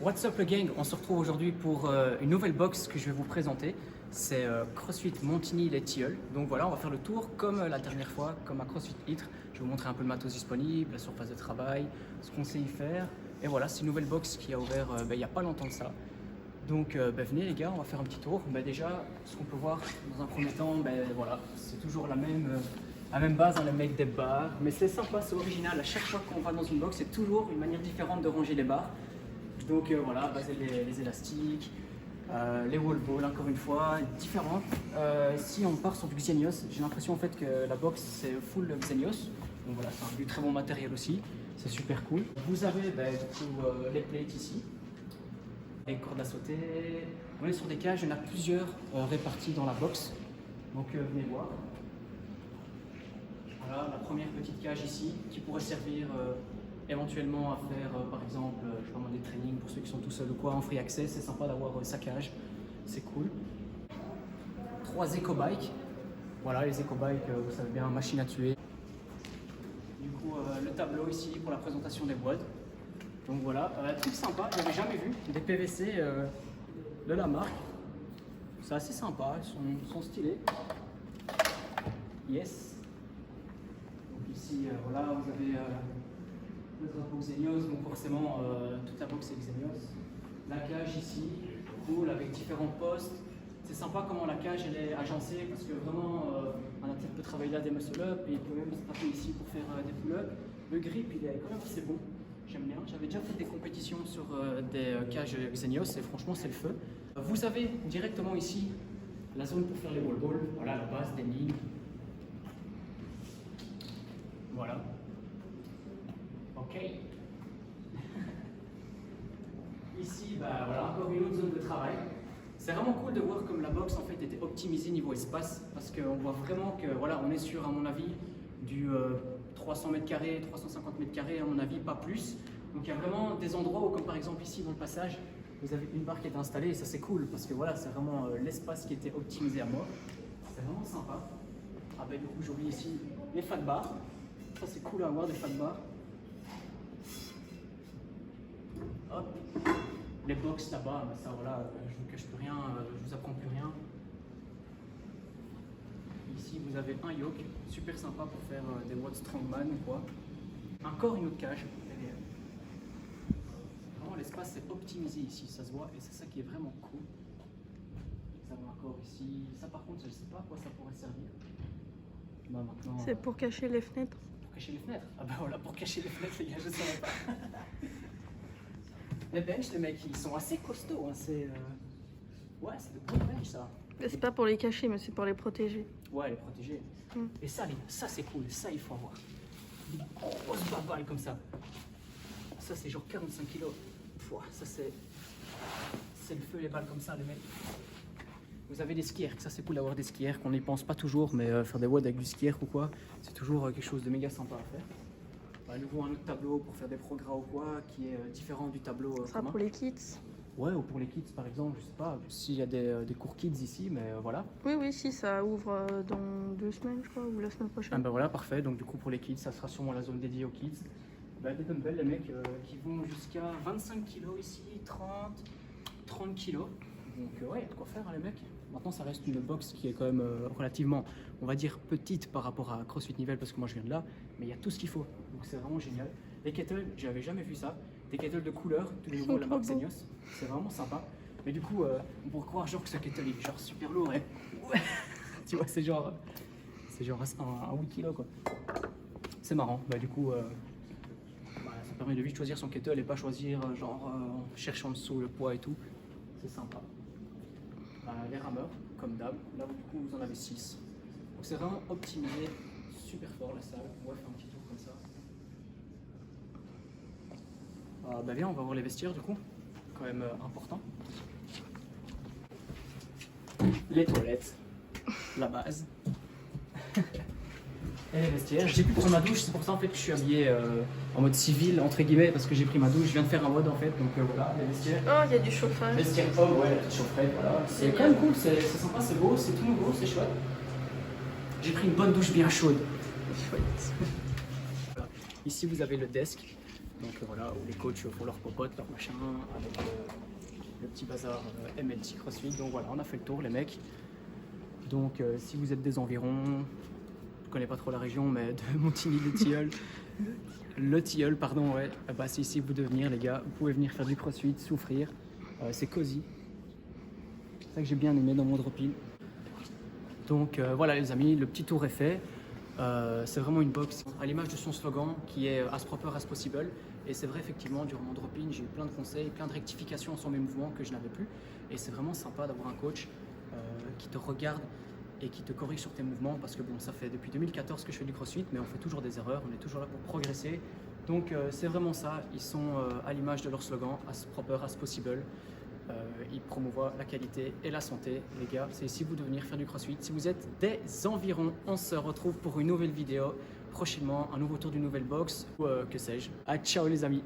What's up le gang, on se retrouve aujourd'hui pour une nouvelle box que je vais vous présenter. C'est CrossFit Montigny les Tilleuls. Donc voilà, on va faire le tour comme la dernière fois, comme à CrossFit Litre. Je vais vous montrer un peu le matos disponible, la surface de travail, ce qu'on sait y faire. Et voilà, c'est une nouvelle box qui a ouvert il n'y a pas longtemps de ça. Donc venez les gars, on va faire un petit tour. Déjà, ce qu'on peut voir dans un premier temps, voilà, c'est toujours la même base, hein, le make des barres. Mais c'est sympa, c'est original. À chaque fois qu'on va dans une box, c'est toujours une manière différente de ranger les barres. Donc voilà, baser les élastiques, les wall balls encore une fois, différentes. Si on part sur du Xenios, j'ai l'impression en fait que la box c'est full Xenios. Donc voilà, c'est du très bon matériel aussi, c'est super cool. Vous avez du coup, les plates ici, les cordes à sauter. On est sur des cages, il y en a plusieurs réparties dans la box. Donc venez voir. Voilà la première petite cage ici qui pourrait servir éventuellement à faire par exemple je sais pas moi, des trainings pour ceux qui sont tout seuls ou quoi en free access. C'est sympa d'avoir sa cage, c'est cool. 3 éco-bikes, voilà les éco-bikes vous savez bien, machine à tuer. Du coup le tableau ici pour la présentation des WOD. Donc voilà, truc sympa, j'avais jamais vu des PVC de la marque. C'est assez sympa, ils sont stylés. Yes. Donc ici voilà, vous avez le drapeau Xenios, donc forcément toute la box est Xenios. La cage ici, cool, avec différents postes. C'est sympa comment la cage elle est agencée parce que vraiment un athlète peut travailler là des muscle-up et il peut même se taper ici pour faire des pull-ups. Le grip il est quand même assez bon, j'aime bien. J'avais déjà fait des compétitions sur des cages Xenios et franchement c'est le feu. Vous avez directement ici la zone pour faire les wall balls, voilà la base des lignes. Voilà. Ok. Ici, voilà, encore une autre zone de travail. C'est vraiment cool de voir comme la box en fait était optimisée niveau espace parce qu'on voit vraiment que voilà, on est sur à mon avis du 300 mètres carrés, 350 mètres carrés à mon avis, pas plus. Donc il y a vraiment des endroits où, comme par exemple ici dans le passage, vous avez une barre qui est installée et ça c'est cool parce que voilà, c'est vraiment l'espace qui était optimisé à mort. C'est vraiment sympa. Ah du coup j'oublie ici les fat bars. Ça c'est cool à avoir des fat bars. Hop, les box là-bas, ça voilà, je vous cache plus rien, je vous apprends plus rien. Ici vous avez un yoke, super sympa pour faire des watts strongman ou quoi. Encore une autre cage. Vraiment l'espace est optimisé ici, ça se voit et c'est ça qui est vraiment cool. Ça va encore ici, ça par contre je ne sais pas à quoi ça pourrait servir. C'est pour cacher les fenêtres. Pour cacher les fenêtres? Ah voilà, pour cacher les fenêtres les gars, je ne savais pas. Les benches, les mecs, ils sont assez costauds. Hein. Ouais, c'est de bons benches, ça. C'est pas pour les cacher, mais c'est pour les protéger. Ouais, les protéger. Et ça c'est cool. Ça, il faut avoir. Des grosses babales comme ça. Ça, c'est genre 45 kilos. Pouah, ça, c'est le feu, les balles comme ça, les mecs. Vous avez des skiers. Ça, c'est cool d'avoir des skiers, qu'on n'y pense pas toujours, mais faire des WOD avec du skier ou quoi, c'est toujours quelque chose de méga sympa à faire. À nouveau un autre tableau pour faire des progrès ou quoi qui est différent du tableau ça sera pour les kids. Ouais, ou pour les kids par exemple, je sais pas s'il y a des cours kids ici, mais voilà. Oui, si ça ouvre dans 2 semaines, je crois, ou la semaine prochaine. Ah voilà, parfait. Donc du coup pour les kids, ça sera sûrement la zone dédiée aux kids. Des dumbbells, les mecs, qui vont jusqu'à 25 kg ici, 30 kg. Donc ouais, il y a de quoi faire hein, les mecs. Maintenant ça reste une box qui est quand même relativement, on va dire, petite par rapport à CrossFit Nivelles parce que moi je viens de là, mais il y a tout ce qu'il faut. Donc c'est vraiment génial. Les kettles, j'avais jamais vu ça. Des kettles de couleur, tout nouveau la marque Xenios. C'est vraiment sympa. Mais du coup, on pourrait croire genre que ce kettle est genre super lourd. Ouais. Tu vois, c'est genre un 8 kg quoi. C'est marrant. Du coup, ça permet de vite choisir son kettle et pas choisir en cherchant en dessous le poids et tout. C'est sympa. Les rameurs, comme d'hab, là du coup vous en avez 6. Donc c'est vraiment optimisé, super fort la salle. On va faire un petit tour comme ça. Viens, on va voir les vestiaires du coup, quand même important. Les toilettes, la base. Et les vestiaires. J'ai pu prendre ma douche, c'est pour ça en fait que je suis habillé en mode civil entre guillemets parce que j'ai pris ma douche, je viens de faire un WOD en fait, donc voilà les vestiaires. Oh, il y a du chauffage. Vestiaire homme, ouais, la petite chaufferette, voilà. C'est quand même cool, c'est sympa, c'est beau, c'est tout nouveau, c'est chouette. J'ai pris une bonne douche bien chaude. Chouette. Voilà. Ici vous avez le desk, donc voilà, où les coachs font leur popote, leur machin, avec le petit bazar MLT CrossFit. Donc voilà, on a fait le tour les mecs. Donc si vous êtes des environs, je connais pas trop la région, mais de Montigny-le-Tilleul, le Tilleul, pardon, ouais, bah, c'est ici que vous devez venir les gars. Vous pouvez venir faire du CrossFit, souffrir. C'est cosy. C'est ça que j'ai bien aimé dans mon drop-in. Donc voilà les amis, le petit tour est fait. C'est vraiment une box à l'image de son slogan qui est as proper as possible. Et c'est vrai effectivement, durant mon drop-in, j'ai eu plein de conseils, plein de rectifications sur mes mouvements que je n'avais plus. Et c'est vraiment sympa d'avoir un coach qui te regarde et qui te corrige sur tes mouvements, parce que bon, ça fait depuis 2014 que je fais du CrossFit, mais on fait toujours des erreurs, on est toujours là pour progresser. Donc c'est vraiment ça, ils sont à l'image de leur slogan, as proper as possible. Ils promouvoient la qualité et la santé, les gars. C'est ici vous de venir faire du CrossFit. Si vous êtes des environs, on se retrouve pour une nouvelle vidéo prochainement, un nouveau tour d'une nouvelle box ou que sais-je. Ah, ciao les amis.